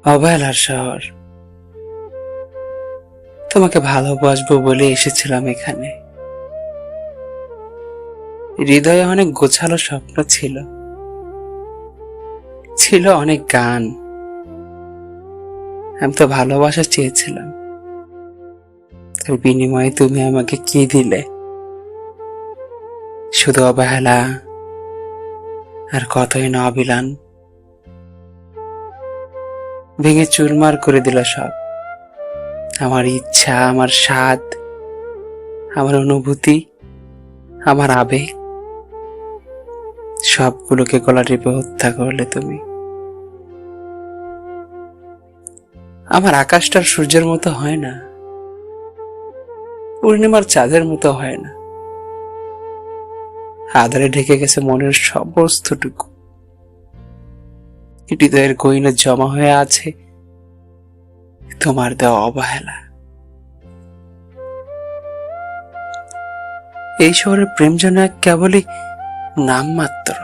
অবহেলার শহর। তোমাকে ভালোবাসবো বলে এসেছিলাম এখানে। হৃদয়ে অনেক গোছালো স্বপ্ন ছিল, ছিল অনেক গান। আমি তো ভালোবাসা চেয়েছিলাম, তার বিনিময়ে তুমি আমাকে কি দিলে? শুধু অবহেলা আর কতই না অবিলান। ভেঙে চুরমার করে দিল সব। আমার ইচ্ছা, আমার স্বাদ, আমার অনুভূতি, আমার আবেগ, সবগুলোকে গলা টিপে হত্যা করলে তুমি। আমার আকাশটার সূর্যের মতো হয় না, পূর্ণিমার চাঁদের মতো হয় না। আধারে ঢেকে গেছে মনের সমস্তটুকু। হৃদয়ের গহীনে জমা হয়ে আছে তোমার দেওয়া অবহেলা। এই শহরের প্রেম যেন এক কেবলই নাম মাত্র,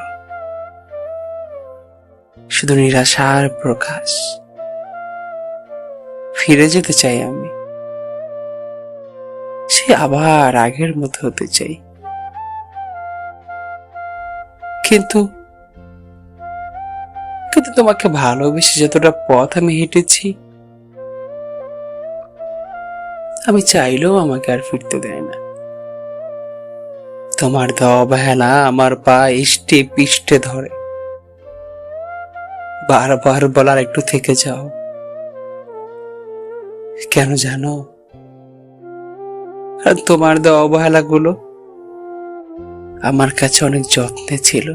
শুধু নিরাশার প্রকাশ। ফিরে যেতে চাই আমি, সে আবার আগের মতো হতে চাই। কিন্তু কিন্তু তোমাকে ভালোবেসে যতটা পথ আমি হেঁটেছি, আমি চাইলেও আমাকে আর ফিরতে দেয় না। তোমার দেওয়া অবহেলা আমার পা ইষ্টে পিষ্টে ধরে, বারবার বলার একটু থেকে যাও। কেন জানো? আর তোমার দেওয়া অবহেলা গুলো আমার কাছে অনেক যত্নে ছিল,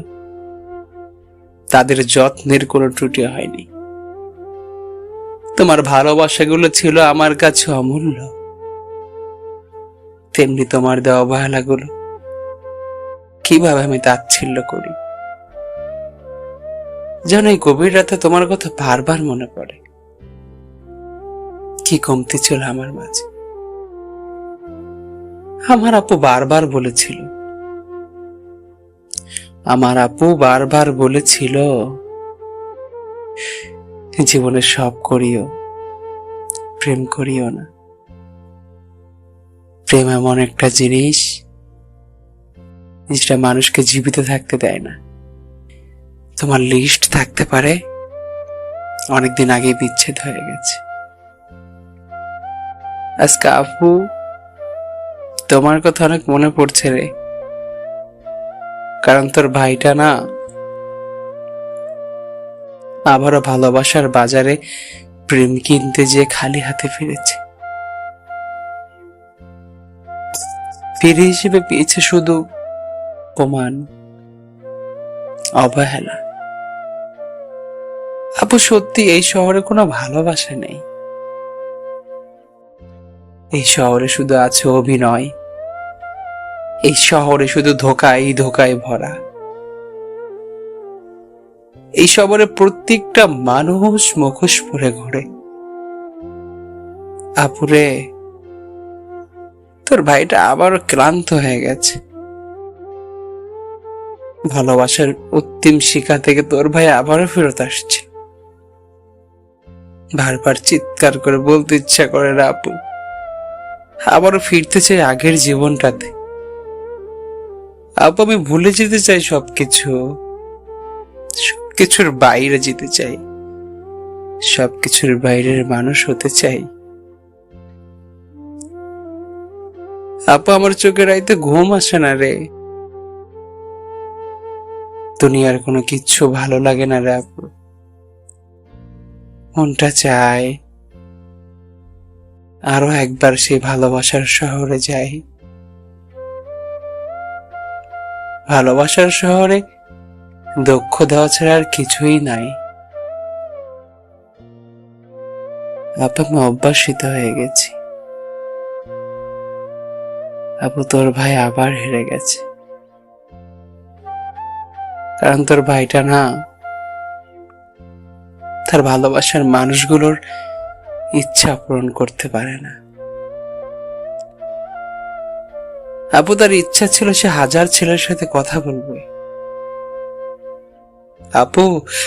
তাদের যত্নের কোনো ত্রুটি হয়নি। তোমার ভালোবাসাগুলো ছিল আমার কাছে অমূল্য, তেমনি তোমার দেওয়া অবহেলাগুলো কিভাবে আমি তাচ্ছিল্য করি। যেন এই গভীর রাতে তোমার কথা বারবার মনে পড়ে। কি কমতি ছিল আমার মাঝে। আমার আপু বারবার বলেছিল, জীবনে সব করিও, প্রেম করিও না। প্রেম এমন একটা জিনিস যেটা মানুষকে জীবিত থাকতে দেয় না। তোমার লিস্ট থাকতে পারে অনেকদিন আগে বিচ্ছেদ হয়ে গেছে। আজকে আপু তোমার কথা অনেক মনে পড়ছে রে, কারণ তোর ভাইটা না আবারও ভালোবাসার বাজারে প্রেম কিনতে যেয়ে খালি হাতে ফিরেছে। ফিরে হিসেবে পেয়েছে শুধু অপমান, অবহেলা। আপু সত্যি এই শহরে কোনো ভালোবাসা নেই। এই শহরে শুধু আছে অভিনয়। এই শহরে শুধু ধোকায় ভরা। এই শহরে প্রত্যেকটা মানুষ মুখোশ পরে ঘোরে। আপুরে, তোর ভাইটা আবারও ক্লান্ত হয়ে গেছে। ভালোবাসার অন্তিম শিখা থেকে তোর ভাই আবারও ফেরত আসছে। বারবার চিৎকার করে বলতে ইচ্ছা করে না আপু, আবারও ফিরতে চাই আগের জীবনটাতে। আপু আমি ভুলে যেতে চাই সবকিছু, সবকিছুর বাইরে যেতে চাই, সবকিছুর বাইরের মানুষ হতে চাই। আপু আমার চোখে রাইতে ঘুম আসে না রে। দুনিয়ার কোনো কিচ্ছু ভালো লাগে না রে আপু। মনটা চায় আরো একবার সেই ভালোবাসার শহরে যাই। ভালোবাসার শহরে দুঃখ দেওয়া ছাড়া আর কিছুই নাই। আপু আমি অভ্যাসিত হয়ে গেছি। আপু তোর ভাই আবার হেরে গেছে, কারণ তোর ভাইটা না তার ভালোবাসার মানুষগুলোর ইচ্ছা পূরণ করতে পারে না। আপু তার ইচ্ছা ছিল সে হাজার ছেলের সাথে কথা বলবে, আপু,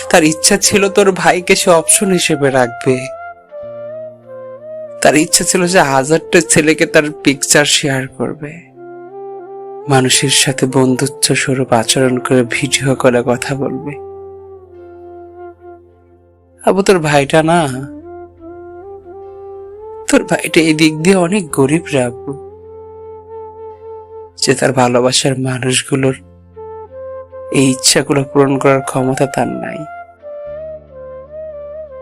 তার ইচ্ছা ছিল তোর ভাইকে সে অপশন হিসেবে রাখবে। তার ইচ্ছা ছিল যে হাজারটা ছেলেকে তার পিকচার শেয়ার করবে, মানুষের সাথে বন্ধুত্ব স্বরূপ আচরণ করে ভিডিও কলে কথা বলবে। আপু, তোর ভাইটা না, তোর ভাইটা এই দিক দিয়ে অনেক গরিব রে আপু, যে তার ভালোবাসার মানুষগুলোর এই ইচ্ছাগুলো পূরণ করার ক্ষমতা তার নাই।